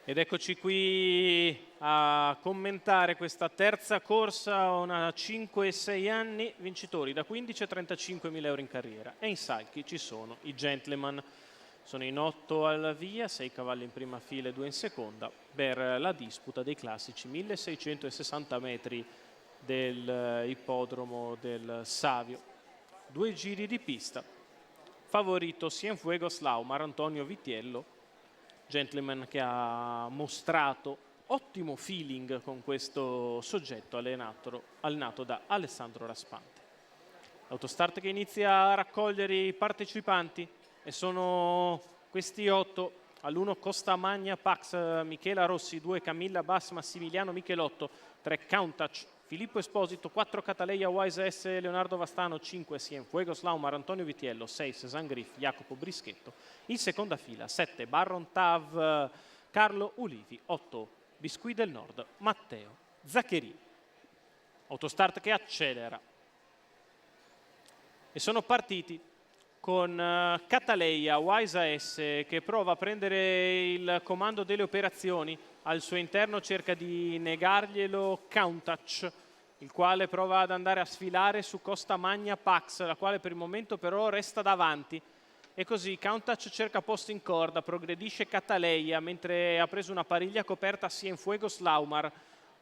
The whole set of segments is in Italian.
Ed eccoci qui a commentare questa terza corsa, una 5 e 6 anni, vincitori da 15 a 35 mila euro in carriera. E in salchi ci sono i Gentleman, sono in 8 al via, 6 cavalli in prima fila e 2 in seconda, per la disputa dei classici 1660 metri dell'ippodromo del Savio. 2 giri di pista, favorito Cienfuegos Laumar, Antonio Vitiello, Gentleman che ha mostrato ottimo feeling con questo soggetto allenato da Alessandro Raspante. L'autostart che inizia a raccogliere i partecipanti e sono questi 8: all'1 Costa Magna Pax Michela Rossi, 2 Camilla Bass Massimiliano Michelotto, 3 Countach Filippo Esposito, 4 Cataleia Wise S Leonardo Vastano, 5 Cienfuegos Laumar Antonio Vitiello, 6 Cézanne Griff Jacopo Brischetto, in seconda fila 7 Baron Tav Carlo Ulivi, 8 Biscuit del Nord Matteo Zaccherini. Autostart che accelera e sono partiti con Cataleia Wise S che prova a prendere il comando delle operazioni. Al suo interno cerca di negarglielo Countach, il quale prova ad andare a sfilare su Costa Magna Pax, la quale per il momento però resta davanti. E così Countach cerca posto in corda, progredisce Cataleia, mentre ha preso una pariglia coperta Cienfuegos Laumar,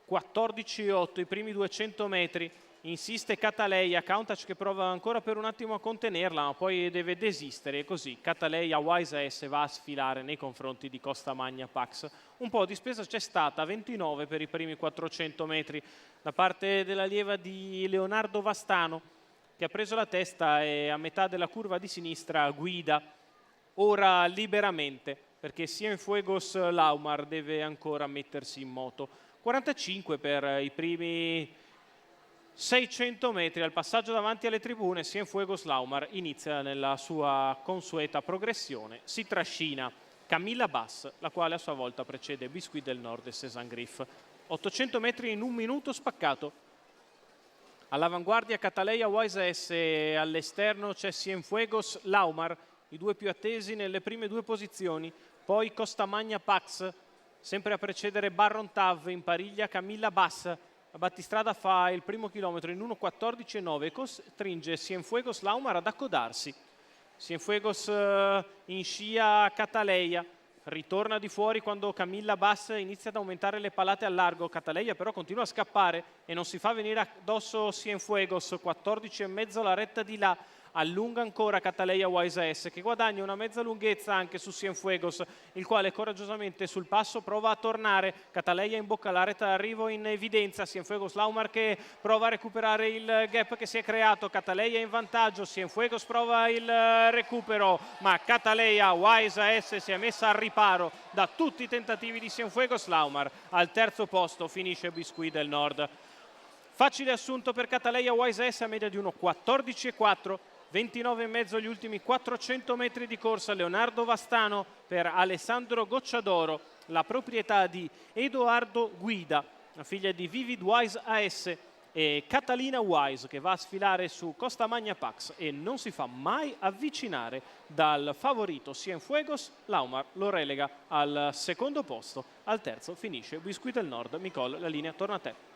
14,8 i primi 200 metri. Insiste Cataleia, Countach che prova ancora per un attimo a contenerla, ma poi deve desistere, e così Cataleia Wise S va a sfilare nei confronti di Costa Magna Pax. Un po' di spesa c'è stata, 29 per i primi 400 metri da parte dell'allieva di Leonardo Vastano, che ha preso la testa e a metà della curva di sinistra guida ora liberamente, perché Cienfuegos Laumar deve ancora mettersi in moto. 45 per i primi 600 metri, al passaggio davanti alle tribune Cienfuegos Laumar inizia nella sua consueta progressione, si trascina Camilla Bass, la quale a sua volta precede Biscuit del Nord e Cézanne Griff. 800 metri in un minuto spaccato. All'avanguardia Cataleia Wise S, all'esterno c'è Cienfuegos Laumar, i due più attesi nelle prime due posizioni, poi Costa Magna Pax, sempre a precedere Baron Tav, in pariglia Camilla Bass. La battistrada fa il primo chilometro in 1:14,9 e costringe Cienfuegos Laumar ad accodarsi. Cienfuegos in scia Cataleia, ritorna di fuori quando Camilla Bass inizia ad aumentare le palate al largo. Cataleia però continua a scappare e non si fa venire addosso Cienfuegos, 14,5 la retta di là. Allunga ancora Cataleia Wise S che guadagna una mezza lunghezza anche su Cienfuegos, il quale coraggiosamente sul passo prova a tornare. Cataleia in bocca alla retta d'arrivo in evidenza, Cienfuegos Laumar che prova a recuperare il gap che si è creato. Cataleia in vantaggio, Cienfuegos prova il recupero, ma Cataleia Wise S si è messa al riparo da tutti i tentativi di Cienfuegos Laumar. Al terzo posto finisce Biscuit del Nord. Facile assunto per Cataleia Wise S a media di 1:14,4. 29,5 gli ultimi 400 metri di corsa. Leonardo Vastano per Alessandro Gocciadoro, la proprietà di Edoardo Guida, la figlia di Vivid Wise AS, e Catalina Wise che va a sfilare su Costa Magna Pax e non si fa mai avvicinare dal favorito Cienfuegos Laumar, lo relega al secondo posto. Al terzo finisce Biscuit del Nord. Micol, la linea torna a te.